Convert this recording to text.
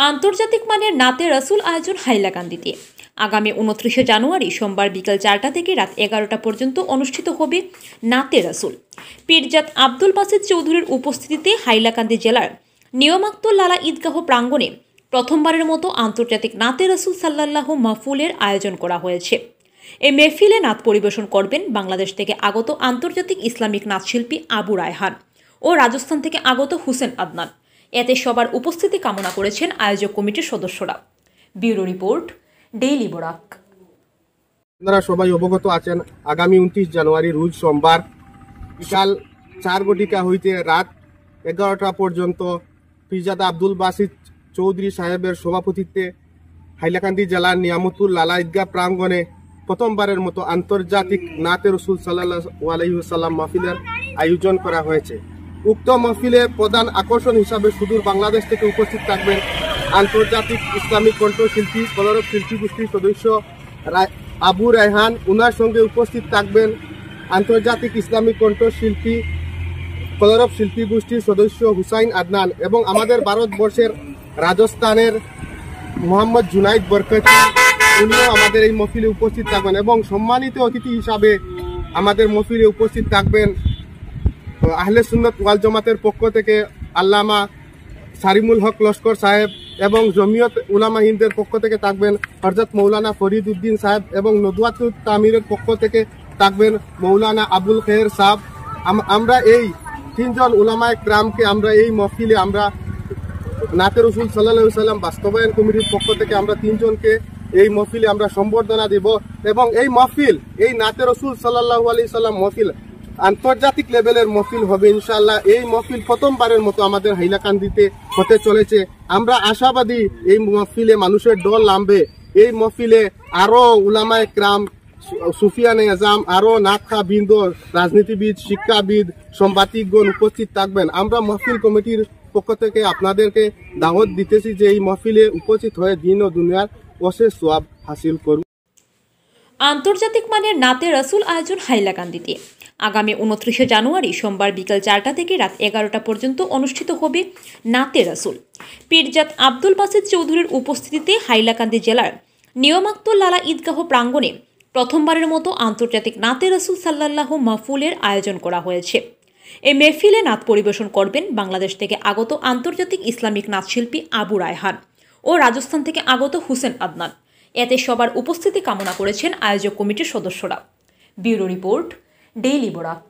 আন্তর্জাতিক মানের নাতে রসুল আয়োজন হাইলাকান্দিতে আগামী 29 জানুয়ারি সোমবার বিকাল 4টা থেকে রাত 11টা পর্যন্ত অনুষ্ঠিত হবে নাতে রসুল। পীরজাত আব্দুল বাসিত চৌধুরীর উপস্থিতিতে হাইলাকান্দি জেলার নিয়মাক্তুল লালা ঈদগাহ প্রাঙ্গণে প্রথমবারের মতো আন্তর্জাতিক নাতে রসুল সাল্লাল্লাহু মাহফুলের আয়োজন করা হয়েছে। এই মেহফিলে নাত পরিবেশন করবেন বাংলাদেশ থেকে আগত আন্তর্জাতিক ইসলামিক নাচশিল্পী আবু রায়হান ও রাজস্থান থেকে আগত হুসেন আদনান। এতে সবার উপস্থিতি কামনা করেছেন আয়োজক কমিটির সদস্যরা। Bureau report, daily Barak. আপনারা সবাই অবগত আছেন, আগামী 29 জানুয়ারি রোজ সোমবার বিকাল 4 ঘটিকা হইতে রাত 11টা পর্যন্ত পীরজাত আব্দুল বাসিত চৌধুরী সাহেবের সভাপতিত্বে হাইলাকান্দি জেলার নিয়ামতুল লালা ঈদগাহ প্রাঙ্গণে প্রথমবারের মতো আন্তর্জাতিক নাতে রসুল সাল্লাল্লাহু আলাইহি ওয়াসাল্লাম মাহফিলের আয়োজন করা হয়েছে। উক্ত মাহফিলের প্রধান আকর্ষণ হিসাবে সুদূর বাংলাদেশ থেকে উপস্থিত থাকবেন আন্তর্জাতিক ইসলামিক কণ্ঠশিল্পী কলরব শিল্পী গোষ্ঠীর সদস্য আবু রায়হান। ওনার সঙ্গে উপস্থিত থাকবেন আন্তর্জাতিক ইসলামিক কণ্ঠশিল্পী কলরব শিল্পী গোষ্ঠীর সদস্য হুসাইন আদনান এবং আমাদের ভারতবর্ষের রাজস্থানের মোহাম্মদ জুনাইদ বরকতি, উনিও আমাদের এই মহফিলে উপস্থিত থাকবেন এবং সম্মানিত অতিথি হিসাবে আমাদের মহফিলে উপস্থিত থাকবেন আহলে সুন্নাত ওয়াল জামাতের পক্ষ থেকে আল্লামা সারিমুল হক লস্কর সাহেব এবং জমিয়ত উলামা হিন্দের পক্ষ থেকে থাকবেন হযরত মৌলানা ফরিদ উদ্দিন সাহেব এবং নদওয়াতুত তামিরের পক্ষ থেকে থাকবেন মৌলানা আবুল খের সাহেব। আমরা এই তিনজন উলামায়ে কেরামকে আমরা এই মহফিলে আমরা নাতে রসুল সাল্লাল্লাহু আলাইহি ওয়াসাল্লাম বাস্তবায়ন কমিটির পক্ষ থেকে আমরা তিনজনকে এই মহফিলে আমরা সম্বর্ধনা দেব এবং এই মহফিল, এই নাতে রসুল সাল্লাল্লাহু আলাইহি ওয়াসাল্লাম মহফিল আন্তর্জাতিক লেভেলের মহফিল হবে ইনশাআল্লাহ। এই মহফিল প্রথমবারের মতো আমাদের হাইলাকান্দিতে হতে চলেছে। আমরা আশাবাদী এই মহফিলে মানুষের দল নামবে। এই মহফিলে আরো উলামায়ে কেরাম, সুফিয়ানে আজম, আরো নাতখা বৃন্দ, রাজনীতিবিদ, শিক্ষাবিদ, সাংবাদিকগণ উপস্থিত থাকবেন। আমরা মহফিল কমিটির পক্ষ থেকে আপনাদেরকে দাওয়াত দিতেছি যে এই মহফিলে উপস্থিত হয়ে দিন ও দুনিয়ার অশেষ সওয়াব হাসিল করুন। আন্তর্জাতিক মানের নাতে রসুল আয়োজন হাইলাকান্দিতে আগামী 29 জানুয়ারি সোমবার বিকাল 4টা থেকে রাত 11টা পর্যন্ত অনুষ্ঠিত হবে নাতে রসুল। পীরজাত আব্দুল বাসিত চৌধুরীর উপস্থিতিতে হাইলাকান্দি জেলার নিয়মাক্তুল লালা ঈদগাহ প্রাঙ্গণে প্রথমবারের মতো আন্তর্জাতিক নাতে রসুল সাল্লাল্লাহু মাহফুলের আয়োজন করা হয়েছে। এই মেহফিলে নাত পরিবেশন করবেন বাংলাদেশ থেকে আগত আন্তর্জাতিক ইসলামিক নাচশিল্পী আবু রায়হান ও রাজস্থান থেকে আগত হুসেন আদনান। এতে সবার উপস্থিতি কামনা করেছেন আয়োজক কমিটির সদস্যরা। Bureau report, daily Barak.